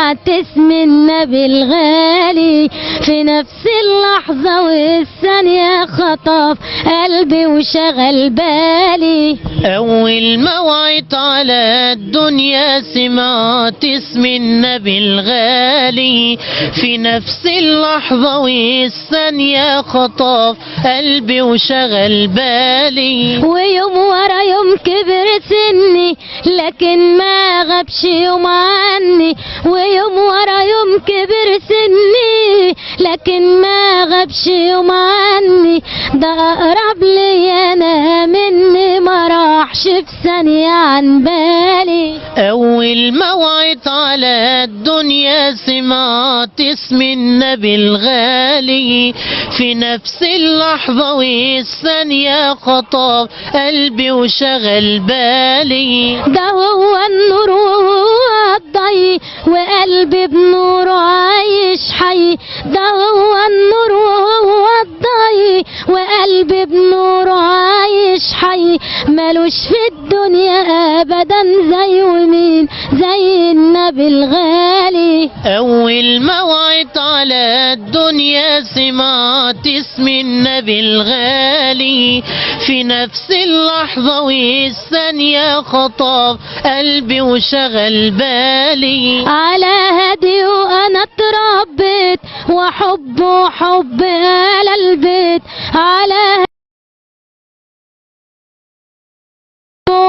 سمعت اسم النبي الغالي في نفس اللحظة والثانية خطف قلبي وشغل بالي. أول ما وعيت على الدنيا سمعت اسم النبي الغالي في نفس اللحظة والثانية خطف قلبي وشغل بالي. ويوم ورا يوم كبر سني لكن ما غابش يوم عني، ويوم ورا يوم كبر سني لكن ما غابش يوم عني. ده أقرب لي أنا مني ما راحش في ثانية عن بالي. أول ما وعيت على الدنيا سمعت اسم النبي الغالي في نفس اللحظة والثانية خطف قلبي وشغل بالي. ده هو النور وهو الضي وقلبي بنوره عايش حي. ده هو النور وهو الضي وقلبي بنوره عايش حي. ملوش في الدنيا ابدا زي ومين زي النبي الغالي. أول ما وعيت على الدنيا سمعت اسم النبي الغالي في نفس اللحظة والثانية خطف قلبي وشغل بالي. على هديه أنا اتربيت وحبه حب آل البيت. على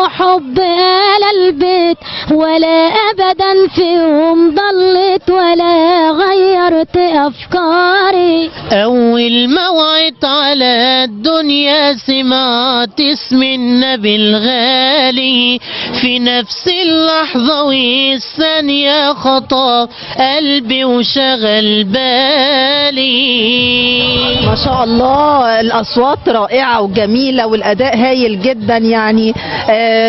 حب آل البيت ولا أبدا فيهم ضلت ولا غيرت أفكاري. أول ما وعيت على الدنيا سمعت اسم النبي الغالي في نفس اللحظة والثانية خطف قلبي وشغل بالي. ما شاء الله الأصوات رائعة وجميلة والأداء هايل جدا، يعني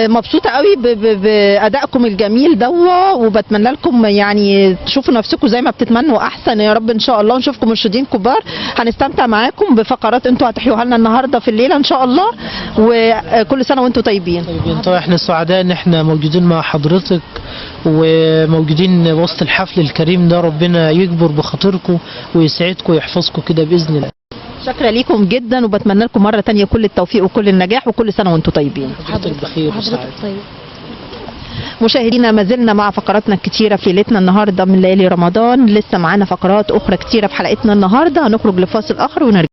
مبسوطة قوي بأدائكم الجميل ده، وبتمنى لكم يعني تشوفوا نفسكم زي ما بتتمنوا أحسن يا رب إن شاء الله، ونشوفكم مرشدين كبار. هنستمتع معاكم بفقرات انتوا هتحيوها لنا النهارده في الليلة إن شاء الله، وكل سنة وانتوا طيبين. طبعا احنا سعداء ان احنا موجودين مع حضرتك وموجودين وسط الحفل الكريم ده. ربنا يكبر بخاطركم ويسعدكم ويحفظكم كده بإذن الله. شكرا ليكم جدا وبتمنى لكم مرة تانية كل التوفيق وكل النجاح، وكل سنة وانتم طيبين. حضرتك بخير وسعادة. مشاهدينا ما زلنا مع فقراتنا الكتيرة في ليلتنا النهارده من ليالي رمضان. لسه معانا فقرات أخرى كتيرة في حلقتنا النهارده. هنخرج لفاصل آخر ونرجع.